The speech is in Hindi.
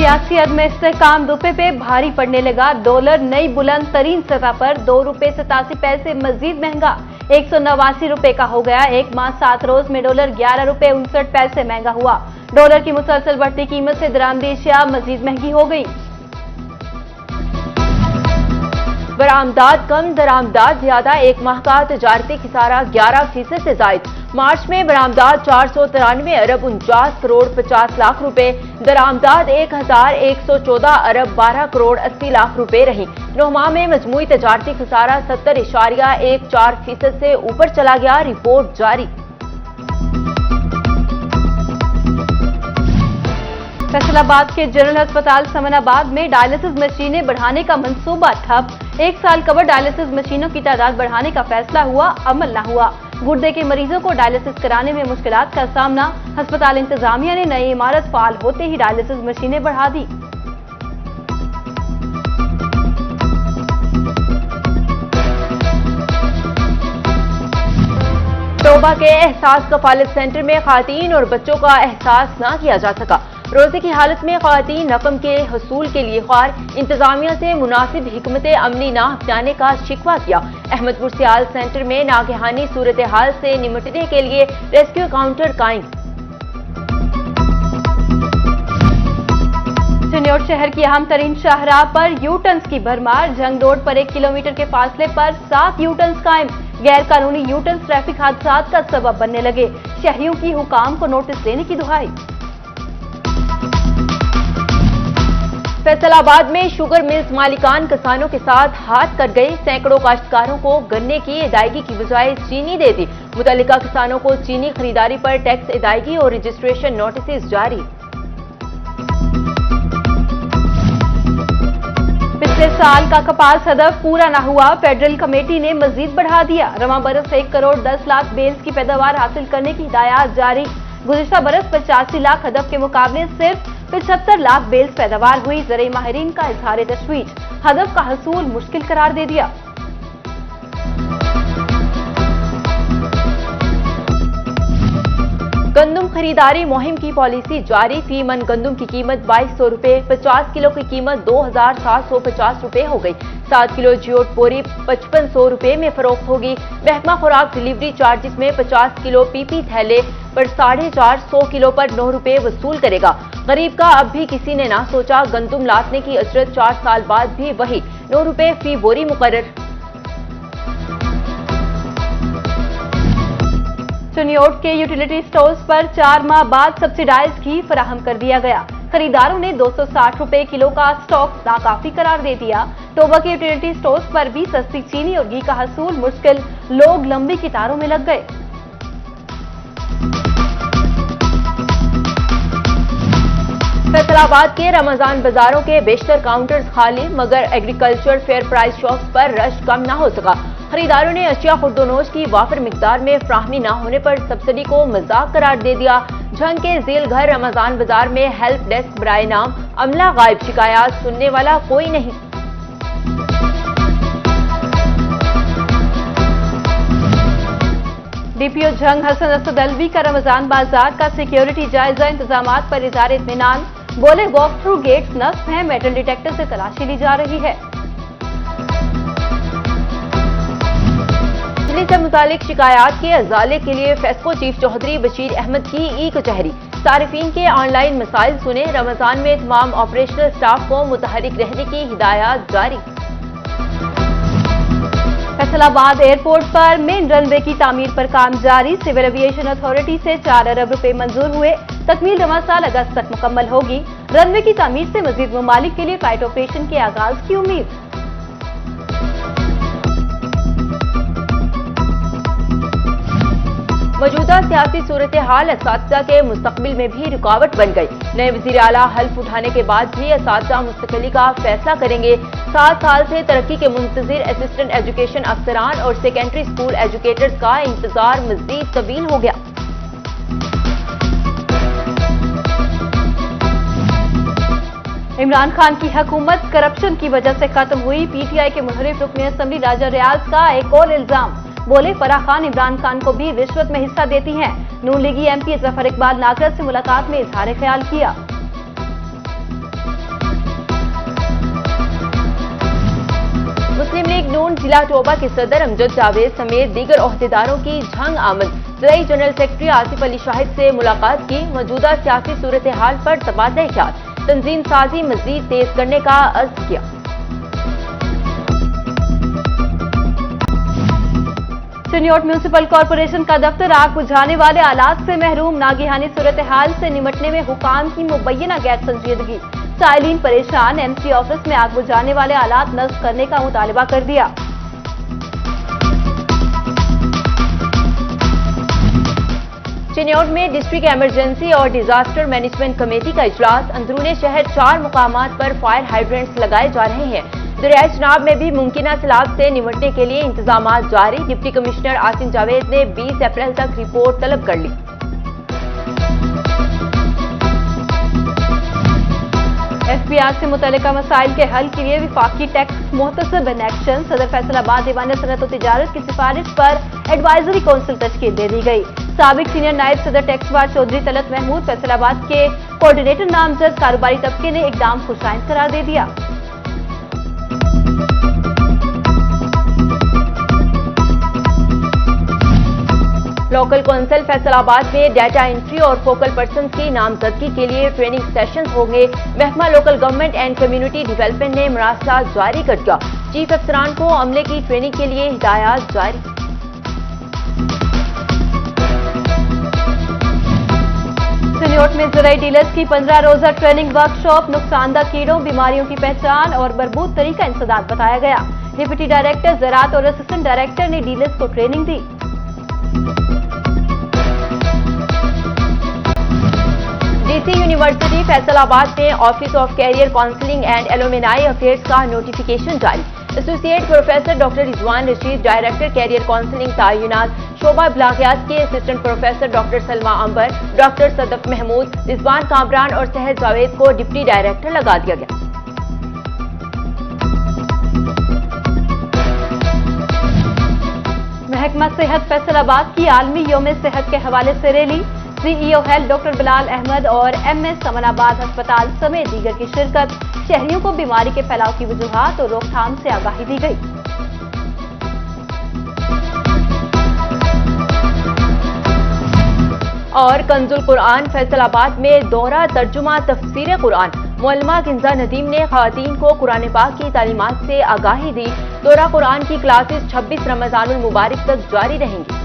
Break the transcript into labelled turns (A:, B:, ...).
A: सियासी अद में इस्तेहकाम रुपए पे भारी पड़ने लगा। डॉलर नई बुलंद तरीन सतह पर ₹2.87 मजीद महंगा 189 रुपए का हो गया। एक माह 7 रोज में डॉलर ₹11.59 महंगा हुआ। डॉलर की मुसलसल बढ़ती कीमत से दरामदी अशिया मजीद महंगी हो गई। बरामदात कम, दरामदात ज्यादा। एक माह का तजारती खिसारा 11% से जायद। मार्च में बरामदात 493 अरब 49 करोड़ 50 लाख रुपए, दरामदात 1114 अरब 12 करोड़ 80 लाख रुपए रही। 9 माह में मजमूई तजारती खिसारा 70.14% से ऊपर चला गया। रिपोर्ट जारी। फैसलाबाद के जनरल अस्पताल समनाबाद में डायलिसिस मशीनें बढ़ाने का मंसूबा ठप। 1 साल कवर डायलिसिस मशीनों की तादाद बढ़ाने का फैसला हुआ, अमल न हुआ। गुर्दे के मरीजों को डायलिसिस कराने में मुश्किलात का सामना। अस्पताल इंतजामिया ने नई इमारत फाल होते ही डायलिसिस मशीनें बढ़ा दी। तोबा के एहसास कफालत सेंटर में खातीन और बच्चों का एहसास न किया जा सका। रोजे की हालत में खातीन रकम के हसूल के लिए ख्वार, इंतजामिया से मुनासिब हिकमत अमली न अपनाने का शिकवा किया। अहमदपुर सियाल सेंटर में नागहानी सूरत हाल से निपटने के लिए रेस्क्यू काउंटर कायम। चिन्नौर शहर की अहम तरीन शाहराह पर यू टर्न्स की भरमार। जंग रोड पर 1 किलोमीटर के फासले पर 7 यू टर्न्स कायम। गैर कानूनी यू टर्न्स ट्रैफिक हादसात का सबब बनने लगे। शहरियों की हुकाम को नोटिस देने की दुहाई। फैसलाबाद में शुगर मिल्स मालिकान किसानों के साथ हाथ कर गए। सैकड़ों काश्तकारों को गन्ने की अदायगी की बजाय चीनी दे दी। मुतल्लिका किसानों को चीनी खरीदारी पर टैक्स अदायगी और रजिस्ट्रेशन नोटिस जारी। पिछले साल का कपास हदफ पूरा न हुआ, फेडरल कमेटी ने मजीद बढ़ा दिया। रवां बरस 1 करोड़ 10 लाख बेल्स की पैदावार हासिल करने की हिदायत जारी। गुज़िश्ता बरस 85 लाख हदफ के मुकाबले सिर्फ 75 लाख बेल्स पैदावार हुई। ज़राई माहिरीन का इजहार तशवीश, हदफ का हसूल मुश्किल करार दे दिया। गंदम खरीदारी मुहिम की पॉलिसी जारी। फी मन गंदम की कीमत 2200 रुपए, 50 किलो की कीमत 2750 रुपए हो गई। 7 किलो जियोट बोरी 5500 रुपए में फरोख्त होगी। महकमा खुराक डिलीवरी चार्जेस में 50 किलो पीपी थैले पर 450 किलो पर 9 रुपए वसूल करेगा। गरीब का अब भी किसी ने ना सोचा। गंदम लादने की अजरत 4 साल बाद भी वही 9 रुपए फी बोरी मुकर्रर। चिन्नौर के यूटिलिटी स्टोर्स पर 4 माह बाद सब्सिडाइज घी फराहम कर दिया गया। खरीदारों ने 260 रुपए किलो का स्टॉक नाकाफी करार दे दिया। तोबा के यूटिलिटी स्टोर्स पर भी सस्ती चीनी और घी का हसूल मुश्किल। लोग लंबी कतारों में लग गए। फैसलाबाद के रमजान बाजारों के बेशतर काउंटर्स खाली, मगर एग्रीकल्चर फेयर प्राइस शॉप्स पर रश कम न हो सका। खरीदारों ने अशिया खुर्दोनोश की वाफिर मिकदार में फ्राहमी न होने पर सब्सिडी को मजाक करार दे दिया। झंग के झील घर रमजान बाजार में हेल्प डेस्क बराए नाम अमला गायब, शिकायत सुनने वाला कोई नहीं। डीपीओ झंग हसन असद अलवी का रमजान बाजार का सिक्योरिटी जायजा, इंतजामात पर इज़हार इत्मीनान। बोले वॉक थ्रू गेट्स नस्ब हैं, मेटल डिटेक्टर से तलाशी ली जा रही है। बिजली से मुतालिक शिकायत के अजाले के लिए फेस्को चीफ चौधरी बशीर अहमद की ई कचहरी। सारिफीन के ऑनलाइन मसाइल सुने। रमजान में तमाम ऑपरेशनल स्टाफ को मुतहरिक रहने की हिदायत जारी। फैसलाबाद एयरपोर्ट पर मेन रनवे की तामीर पर काम जारी। सिविल एविएशन अथॉरिटी से 4 अरब रुपए मंजूर हुए। तकमील रवां साल अगस्त तक मुकम्मल होगी। रनवे की तामीर से मजीद ममालिक के लिए फ्लाइट ऑपरेशन के आगाज की उम्मीद। मौजूदा सियासी सूरत हाल असातिज़ा के मुस्तकबिल में भी रुकावट बन गई। नए वज़ीर आला हल्फ उठाने के बाद भी असातिज़ा मुस्तकिली का फैसला करेंगे। 7 साल से तरक्की के मुंतजिर असिस्टेंट एजुकेशन अफसरान और सेकेंडरी स्कूल एजुकेटर्स का इंतजार मजीद तवील हो गया। इमरान खान की हुकूमत करप्शन की वजह से खत्म हुई। पीटीआई के मुहर्रिफ रुकन असम्बली राजा रियाज का एक और इल्जाम। बोले फराह खान इमरान खान को भी रिश्वत में हिस्सा देती हैं। नून लीगी एमपी जफर इकबाल नागर से मुलाकात में इजहार ख्याल किया। मुस्लिम लीग नून जिला टोबा के सदर अमजद जावेद समेत दीगर ओहदेदारों की झंग आमद। ज़राई जनरल सेक्रेटरी आसिफ अली शाहिद से मुलाकात की। मौजूदा सियासी सूरत हाल पर तबादला ख्याल, तंजीम साजी मजीद तेज करने का अर्ज किया। चिन्योट म्यूनिसिपल कॉरपोरेशन का दफ्तर आग बुझाने वाले आलात से महरूम। नागिहानी सूरत हाल से निमटने में हुकाम की मुबैना गैर संजीदगी। साइलिन परेशान, एमसी ऑफिस में आग बुझाने वाले आलात नस्ब करने का मुतालबा कर दिया। चिन्योट में डिस्ट्रिक्ट इमरजेंसी और डिजास्टर मैनेजमेंट कमेटी का इजलास। अंदरूनी शहर 4 मुकामात पर फायर हाइड्रेंट्स लगाए जा रहे हैं। दरियाए चनाब में भी मुमकिना सैलाब से निमटने के लिए इंतजाम जारी। डिप्टी कमिश्नर आसिम जावेद ने 20 अप्रैल तक रिपोर्ट तलब कर ली। FBR से मुतल्लिका मसाइल के हल के लिए विफाकी टैक्स मुहतसब इन एक्शन। सदर फैसलाबाद दीवान सनअत और तिजारत की सिफारिश पर एडवाइजरी काउंसिल तश्कील दे दी गई। साबिक सीनियर नायब सदर टैक्स बार चौधरी तलत महमूद फैसलाबाद के कोऑर्डिनेटर नामजद कारोबारी तबके ने इकदाम को शाइन करार दे दिया। लोकल कौंसिल फैसलाबाद में डाटा एंट्री और फोकल पर्सन की नामजदगी के लिए ट्रेनिंग सेशन होंगे। महकमा local government and community development ने मरासलात जारी कर दिया। चीफ अफसरान को अमले की ट्रेनिंग के लिए हिदायत जारी। चिन्योट में ज़राई डीलर्स की 15 रोजा ट्रेनिंग वर्कशॉप। नुकसानदा कीड़ों, बीमारियों की पहचान और बरबूद तरीका इंसदाद बताया गया। डिप्टी डायरेक्टर ज़राअत और असिस्टेंट डायरेक्टर ने डीलर्स को ट्रेनिंग दी। डीसी यूनिवर्सिटी फैसलाबाद ने office of career counselling and alumni affairs का नोटिफिकेशन जारी। Associate professor doctor Rizwan Rashid director career counselling तयनात। शोबा इब्लागियात के assistant professor doctor Salma Ambar, doctor Sadaf Mahmood, Rizwan Kamran और सहर जावेद को डिप्टी डायरेक्टर लगा दिया गया। महकमा सेहत फैसलाबाद की आलमी यौम सेहत के हवाले से रैली। CEO health doctor Bilal Ahmad और MS अमनाबाद अस्पताल समेत दीगर की शिरकत। शहरियों को बीमारी के फैलाव की वजूहात और रोकथाम से आगाही दी गई। और कंजुल कुरान फैसलाबाद में दौरा तर्जुमा तफसीर कुरान। मुअल्लिमा किंजा नदीम ने खवातीन को कुरान पाक की तालीमात से आगाही दी। दौरा कुरान की क्लासेस 26 रमजानुल मुबारक तक जारी रहेंगी।